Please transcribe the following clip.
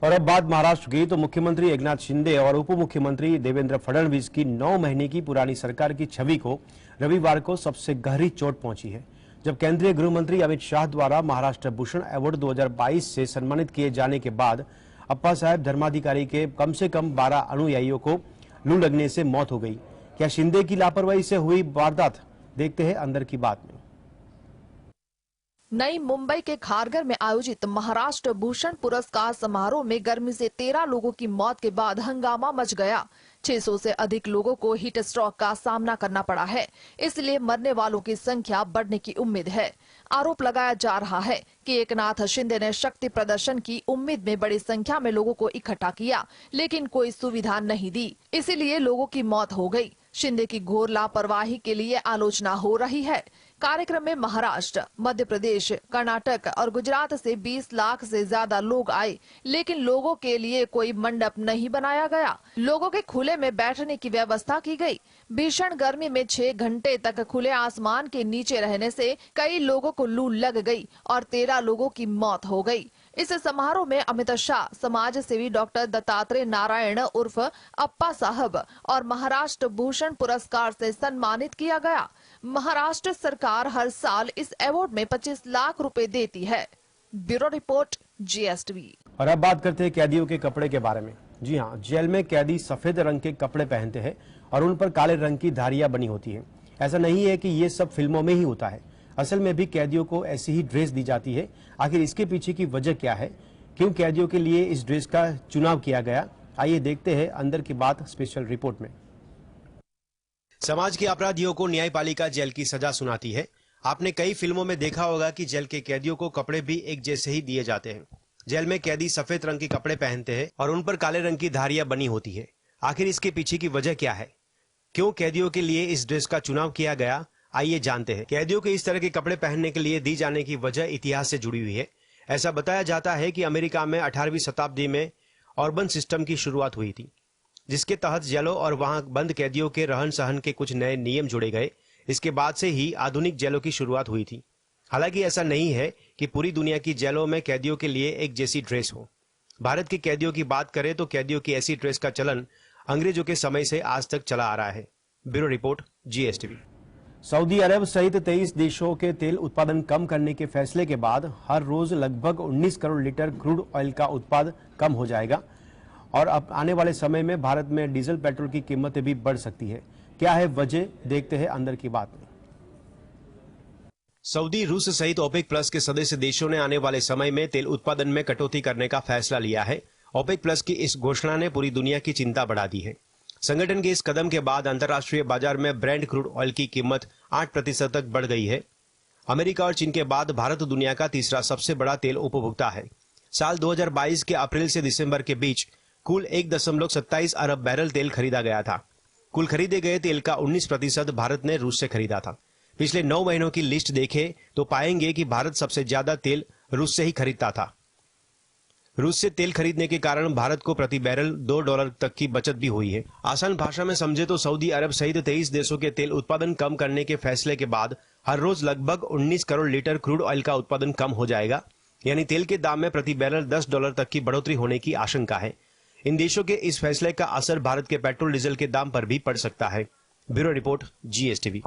और अब बात महाराष्ट्र की, तो मुख्यमंत्री एकनाथ शिंदे और उप मुख्यमंत्री देवेंद्र फडणवीस की 9 महीने की पुरानी सरकार की छवि को रविवार को सबसे गहरी चोट पहुंची है, जब केंद्रीय गृह मंत्री अमित शाह द्वारा महाराष्ट्र भूषण अवार्ड 2022 से सम्मानित किए जाने के बाद अप्पा साहेब धर्माधिकारी के कम से कम 12 अनुयायियों को लू लगने से मौत हो गई। क्या शिंदे की लापरवाही से हुई वारदात? देखते हैं अंदर की बात में। नई मुंबई के खारघर में आयोजित महाराष्ट्र भूषण पुरस्कार समारोह में गर्मी से 13 लोगों की मौत के बाद हंगामा मच गया। 600 से अधिक लोगों को हीट स्ट्रोक का सामना करना पड़ा है, इसलिए मरने वालों की संख्या बढ़ने की उम्मीद है। आरोप लगाया जा रहा है कि एकनाथ शिंदे ने शक्ति प्रदर्शन की उम्मीद में बड़ी संख्या में लोगों को इकट्ठा किया, लेकिन कोई सुविधा नहीं दी, इसीलिए लोगों की मौत हो गई। शिंदे की घोर लापरवाही के लिए आलोचना हो रही है। कार्यक्रम में महाराष्ट्र, मध्य प्रदेश, कर्नाटक और गुजरात से 20 लाख से ज्यादा लोग आए, लेकिन लोगों के लिए कोई मंडप नहीं बनाया गया। लोगों के खुले में बैठने की व्यवस्था की गई। भीषण गर्मी में 6 घंटे तक खुले आसमान के नीचे रहने से कई लोगों को लू लग गई और 13 लोगों की मौत हो गई। इस समारोह में अमित शाह, समाज सेवी डॉक्टर दत्तात्रेय नारायण उर्फ अप्पा साहब और महाराष्ट्र भूषण पुरस्कार से सम्मानित किया गया। महाराष्ट्र सरकार हर साल इस अवार्ड में 25 लाख रुपए देती है। Bureau report, GSTV। और अब बात करते हैं कैदियों के कपड़े के बारे में। जी हाँ, जेल में कैदी सफेद रंग के कपड़े पहनते हैं और उन पर काले रंग की धारियां बनी होती हैं। ऐसा नहीं है कि ये सब फिल्मों में ही होता है, असल में भी कैदियों को ऐसी ही ड्रेस दी जाती है। आखिर इसके पीछे की वजह क्या है? क्यों कैदियों के लिए इस ड्रेस का चुनाव किया गया? आइए देखते हैं अंदर की बात स्पेशल रिपोर्ट में। समाज के अपराधियों को न्यायपालिका जेल की सजा सुनाती है। आपने कई फिल्मों में देखा होगा कि जेल के कैदियों को कपड़े भी एक जैसे ही दिए जाते हैं। जेल में कैदी सफेद रंग के कपड़े पहनते हैं और उन पर काले रंग की धारियां बनी होती है। आखिर इसके पीछे की वजह क्या है? क्यों कैदियों के लिए इस ड्रेस का चुनाव किया गया? आइए जानते हैं। कैदियों के इस तरह के कपड़े पहनने के लिए दी जाने की वजह इतिहास से जुड़ी हुई है। ऐसा बताया जाता है कि अमेरिका में 18वीं शताब्दी में अर्बन सिस्टम की शुरुआत हुई थी, जिसके तहत जेलों और वहां बंद कैदियों के रहन सहन के कुछ नए नियम जोड़े गए। इसके बाद से ही आधुनिक जेलों की शुरुआत हुई थी। हालांकि ऐसा नहीं है कि पूरी दुनिया की जेलों में कैदियों के लिए एक जैसी ड्रेस हो। भारत के कैदियों की बात करें तो कैदियों की ऐसी ड्रेस का चलन अंग्रेजों के समय से आज तक चला आ रहा है। Bureau report, GSTV। सऊदी अरब सहित 23 देशों के तेल उत्पादन कम करने के फैसले के बाद हर रोज लगभग 19 करोड़ लीटर क्रूड ऑयल का उत्पादन कम हो जाएगा और अब आने वाले समय में भारत में डीजल पेट्रोल की कीमतें भी बढ़ सकती है। क्या है वजह? देखते हैं अंदर की बात में। सऊदी, रूस सहित ओपेक प्लस के सदस्य देशों ने आने वाले समय में तेल उत्पादन में कटौती करने का फैसला लिया है। ओपेक प्लस की इस घोषणा ने पूरी दुनिया की चिंता बढ़ा दी है। संगठन के इस कदम के बाद अंतर्राष्ट्रीय बाजार में ब्रेंट क्रूड ऑयल की कीमत 8% तक बढ़ गई है। अमेरिका और चीन के बाद भारत दुनिया का तीसरा सबसे बड़ा तेल उपभोक्ता है। साल 2022 के अप्रैल से दिसंबर के बीच कुल 1.27 अरब बैरल तेल खरीदा गया था। कुल खरीदे गए तेल का 19% भारत ने रूस से खरीदा था। पिछले 9 महीनों की लिस्ट देखें तो पाएंगे कि भारत सबसे ज्यादा तेल रूस से ही खरीदता था। रूस से तेल खरीदने के कारण भारत को प्रति बैरल $2 तक की बचत भी हुई है। आसान भाषा में समझे तो सऊदी अरब सहित 23 देशों के तेल उत्पादन कम करने के फैसले के बाद हर रोज लगभग 19 करोड़ लीटर क्रूड ऑयल का उत्पादन कम हो जाएगा, यानी तेल के दाम में प्रति बैरल $10 तक की बढ़ोतरी होने की आशंका है। इन देशों के इस फैसले का असर भारत के पेट्रोल डीजल के दाम पर भी पड़ सकता है। Bureau report, GSTV।